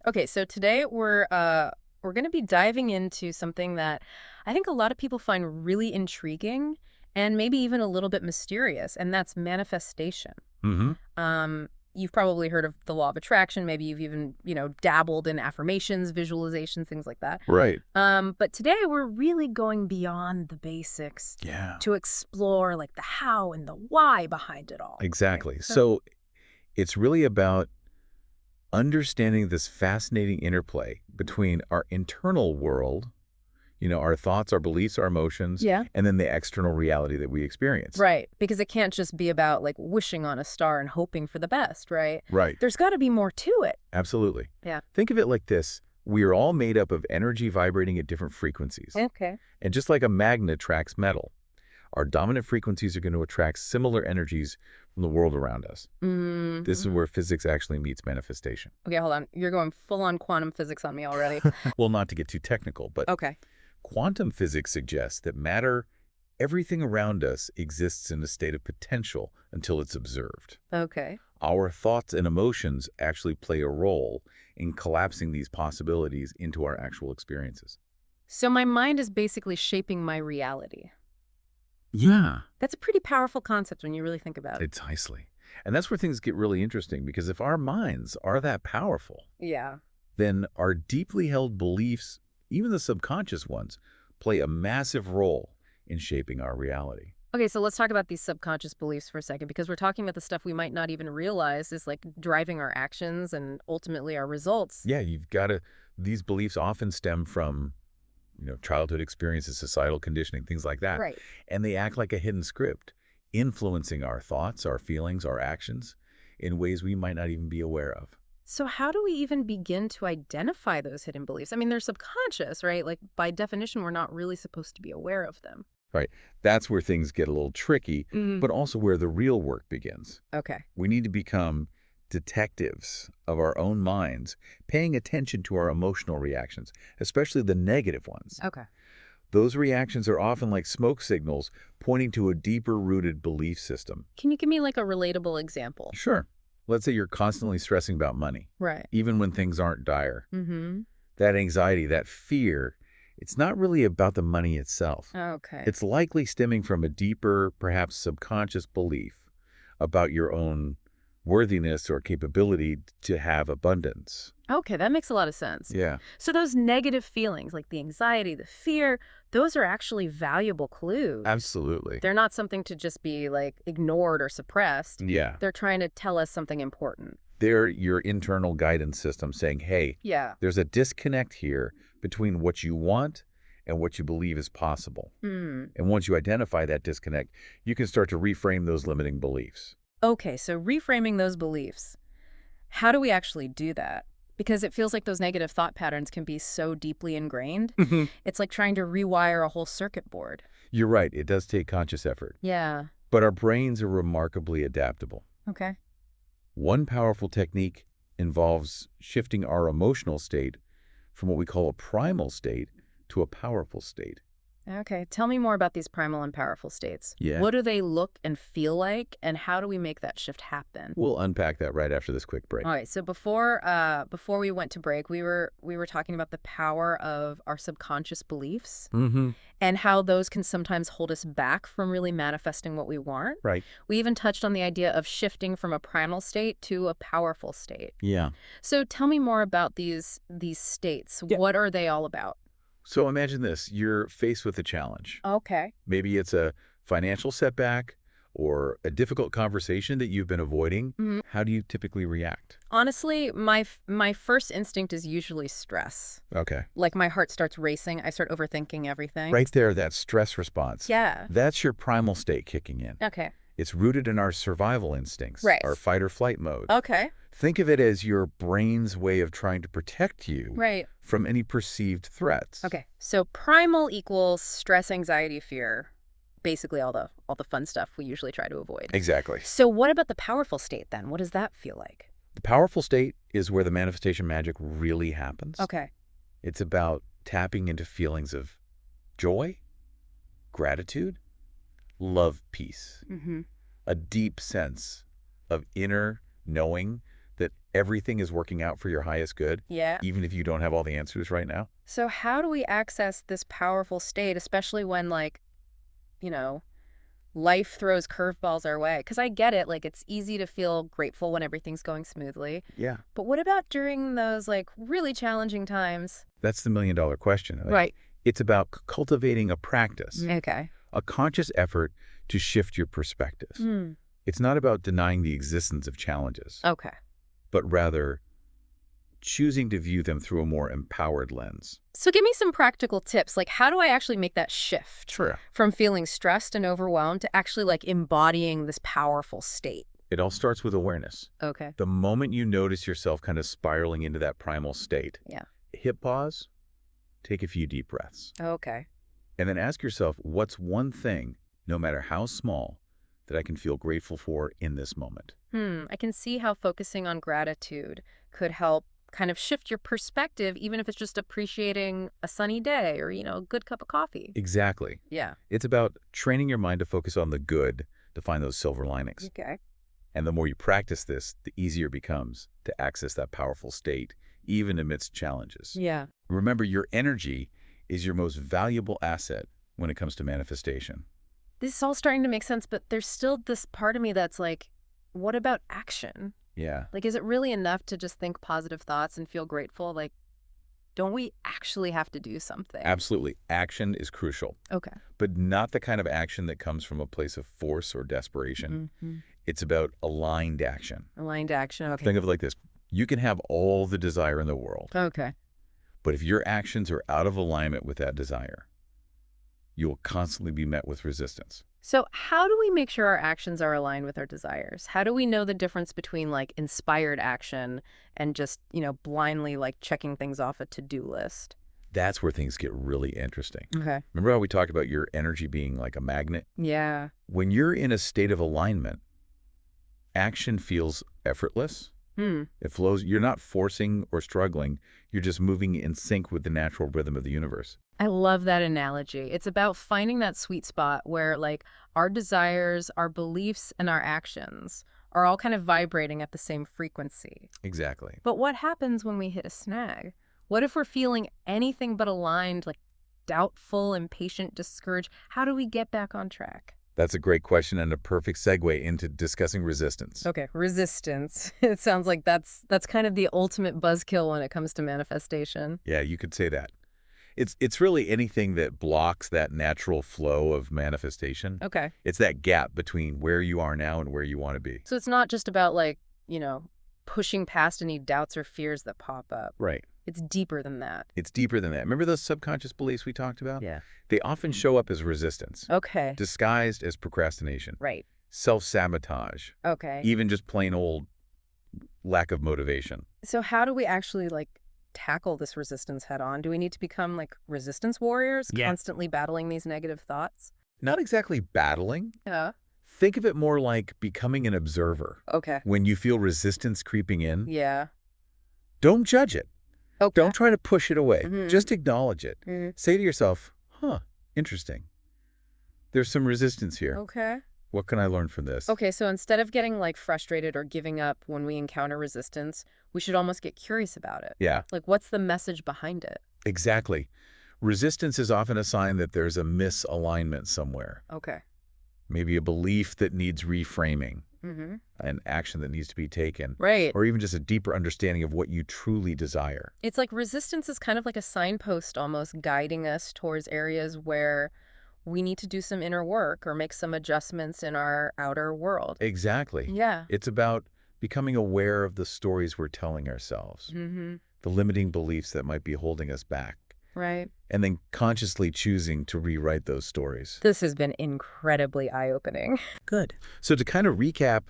Okay, so today we're going to be diving into something that I think a lot of people find really intriguing and maybe even a little bit mysterious, and that's manifestation. Hmm. You've probably heard of the law of attraction. Maybe you've even, dabbled in affirmations, visualizations, things like that. Right. But today we're really going beyond the basics Yeah, to explore like the how and the why behind it all. Right. exactly. So, So it's really about understanding this fascinating interplay between our internal world, our thoughts, our beliefs, our emotions, yeah. and then the external reality that we experience. Right, because it can't just be about like wishing on a star and hoping for the best, right? Right. There's got to be more to it. Absolutely. Yeah. Think of it like this. We are all made up of energy vibrating at different frequencies. Okay. And just like a magnet attracts metal, our dominant frequencies are going to attract similar energies from the world around us. This is Mm-hmm. where physics actually meets manifestation. Okay, hold on. You're going full on quantum physics on me already. Well, not to get too technical, but Okay. quantum physics suggests that matter, everything around us, exists in a state of potential until it's observed. Okay. Our thoughts and emotions actually play a role in collapsing these possibilities into our actual experiences. So my mind is basically shaping my reality. Yeah. That's a pretty powerful concept when you really think about it. Precisely. And that's where things get really interesting, because if our minds are that powerful, Yeah. then our deeply held beliefs, even the subconscious ones, play a massive role in shaping our reality. Okay, so let's talk about these subconscious beliefs for a second because we're talking about the stuff we might not even realize is like driving our actions and ultimately our results. Yeah, these beliefs often stem from, childhood experiences, societal conditioning, things like that. Right. And they act like a hidden script, influencing our thoughts, our feelings, our actions in ways we might not even be aware of. So how do we even begin to identify those hidden beliefs? I mean, they're subconscious, right? Like by definition, we're not really supposed to be aware of them. Right. That's where things get a little tricky, Mm. but also where the real work begins. Okay. We need to become detectives of our own minds, paying attention to our emotional reactions, especially the negative ones. Okay. Those reactions are often like smoke signals pointing to a deeper rooted belief system. Can you give me like a relatable example? Sure. Let's say you're constantly stressing about money, Right. even when things aren't dire. Mm-hmm. That anxiety, that fear, it's not really about the money itself. Okay. It's likely stemming from a deeper, perhaps subconscious belief about your own worthiness or capability to have abundance. Okay, that makes a lot of sense. Yeah, So those negative feelings, like the anxiety, the fear, those are actually valuable clues. absolutely. They're not something to just be like ignored or suppressed. Yeah. They're trying to tell us something important. They're your internal guidance system saying, hey, Yeah. there's a disconnect here between what you want and what you believe is possible. Hmm. And once you identify that disconnect, you can start to reframe those limiting beliefs. Okay, so reframing those beliefs. How do we actually do that? Because it feels like those negative thought patterns can be so deeply ingrained. It's like trying to rewire a whole circuit board. You're right, it does take conscious effort, Yeah. but our brains are remarkably adaptable. Okay. One powerful technique involves shifting our emotional state from what we call a primal state to a powerful state. Okay. Tell me more about these primal and powerful states. Yeah. What do they look and feel like, and how do we make that shift happen? We'll unpack that right after this quick break. All right. So before we went to break, we were talking about the power of our subconscious beliefs Mm-hmm. and how those can sometimes hold us back from really manifesting what we want. Right. We even touched on the idea of shifting from a primal state to a powerful state. Yeah. So tell me more about these states. Yeah. What are they all about? So imagine this. You're faced with a challenge. Okay. Maybe it's a financial setback or a difficult conversation that you've been avoiding. Mhm. How do you typically react? Honestly, my first instinct is usually stress. Okay. Like my heart starts racing. I start overthinking everything. Right there, that stress response. Yeah. That's your primal state kicking in. Okay. It's rooted in our survival instincts, Right. our fight or flight mode. Okay. Think of it as your brain's way of trying to protect you Right. from any perceived threats. Okay. So primal equals stress, anxiety, fear. Basically all the fun stuff we usually try to avoid. Exactly. So what about the powerful state then? What does that feel like? The powerful state is where the manifestation magic really happens. Okay. It's about tapping into feelings of joy, gratitude, love, peace, Mm-hmm. a deep sense of inner knowing that everything is working out for your highest good, Yeah. even if you don't have all the answers right now? So how do we access this powerful state, especially when, like, you know, life throws curveballs our way? Because I get it, like, it's easy to feel grateful when everything's going smoothly. Yeah. But what about during those, like, really challenging times? That's the million-dollar question. Like, it's about cultivating a practice, Okay. a conscious effort to shift your perspective. Hmm. It's not about denying the existence of challenges, Okay. but rather choosing to view them through a more empowered lens. So give me some practical tips. Like, how do I actually make that shift Sure. from feeling stressed and overwhelmed to actually, like, embodying this powerful state? It all starts with awareness. Okay. The moment you notice yourself kind of spiraling into that primal state, Yeah. hit pause, take a few deep breaths, Okay. and then ask yourself, what's one thing, no matter how small, that I can feel grateful for in this moment? I can see how focusing on gratitude could help kind of shift your perspective, even if it's just appreciating a sunny day or, a good cup of coffee. Exactly. Yeah. It's about training your mind to focus on the good, to find those silver linings. Okay. And the more you practice this, the easier it becomes to access that powerful state, even amidst challenges. Yeah. Remember, your energy is your most valuable asset when it comes to manifestation. This is all starting to make sense, but there's still this part of me that's like, what about action? Yeah. Like, is it really enough to just think positive thoughts and feel grateful? Like, don't we actually have to do something? Absolutely. Action is crucial, Okay. but not the kind of action that comes from a place of force or desperation. It's about aligned action. Aligned action. Okay. Think of it like this. You can have all the desire in the world, Okay. but if your actions are out of alignment with that desire, you will constantly be met with resistance. So how do we make sure our actions are aligned with our desires? How do we know the difference between, like, inspired action and just, blindly, like, checking things off a to-do list? That's where things get really interesting. Okay. Remember how we talked about your energy being like a magnet? Yeah. When you're in a state of alignment, action feels effortless. It flows. You're not forcing or struggling. You're just moving in sync with the natural rhythm of the universe. I love that analogy. It's about finding that sweet spot where, like, our desires, our beliefs, and our actions are all kind of vibrating at the same frequency. Exactly. But what happens when we hit a snag? What if we're feeling anything but aligned, like doubtful, impatient, discouraged? How do we get back on track? That's a great question and a perfect segue into discussing resistance. Okay, resistance. It sounds like that's kind of the ultimate buzzkill when it comes to manifestation. Yeah, you could say that. It's really anything that blocks that natural flow of manifestation. Okay. It's that gap between where you are now and where you want to be. So it's not just about, like, pushing past any doubts or fears that pop up. Right. It's deeper than that. It's deeper than that. Remember those subconscious beliefs we talked about? Yeah. They often show up as resistance, Okay. disguised as procrastination, Right. self-sabotage, Okay. even just plain old lack of motivation. So how do we actually, like, tackle this resistance head on? Do we need to become, like, resistance warriors, Yeah. constantly battling these negative thoughts? Not exactly battling. Yeah. Think of it more like becoming an observer. Okay. When you feel resistance creeping in, Yeah. don't judge it. Okay. Don't try to push it away. Mhm. Just acknowledge it. Say to yourself, interesting. There's some resistance here. Okay. What can I learn from this? Okay, so instead of getting, like, frustrated or giving up when we encounter resistance, we should almost get curious about it. Yeah, Like, what's the message behind it? exactly. Resistance is often a sign that there's a misalignment somewhere. Okay. Maybe a belief that needs reframing, Mm-hmm. an action that needs to be taken, Right. or even just a deeper understanding of what you truly desire. It's like resistance is kind of like a signpost almost guiding us towards areas where we need to do some inner work or make some adjustments in our outer world. Exactly. Yeah. It's about becoming aware of the stories we're telling ourselves, Mm-hmm. the limiting beliefs that might be holding us back, Right. and then consciously choosing to rewrite those stories. This has been incredibly eye-opening. Good. So to kind of recap,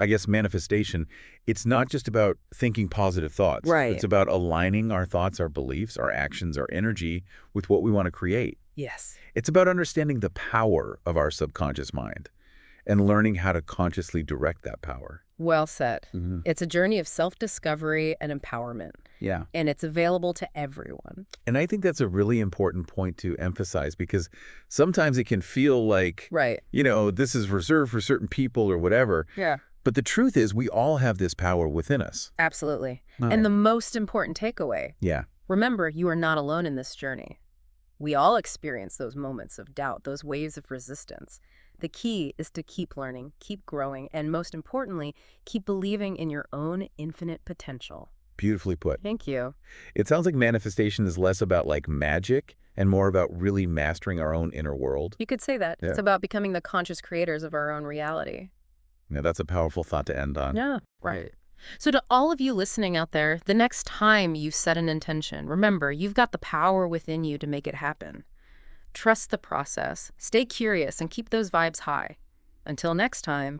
I guess, manifestation, it's not just about thinking positive thoughts. Right. It's about aligning our thoughts, our beliefs, our actions, our energy with what we want to create. Yes. It's about understanding the power of our subconscious mind and learning how to consciously direct that power. Well said. Mm-hmm. It's a journey of self-discovery and empowerment, Yeah. and it's available to everyone. And I think that's a really important point to emphasize because sometimes it can feel like, Right. this is reserved for certain people or whatever. Yeah. But the truth is we all have this power within us. Absolutely. Oh. And the most important takeaway, Yeah. remember, you are not alone in this journey. We all experience those moments of doubt, those waves of resistance. The key is to keep learning, keep growing, and most importantly, keep believing in your own infinite potential. Beautifully put. Thank you. It sounds like manifestation is less about like magic and more about really mastering our own inner world. You could say that. Yeah. It's about becoming the conscious creators of our own reality. Yeah, that's a powerful thought to end on. Yeah, right. So to all of you listening out there, the next time you set an intention, remember, you've got the power within you to make it happen. Trust the process, stay curious, and keep those vibes high. Until next time.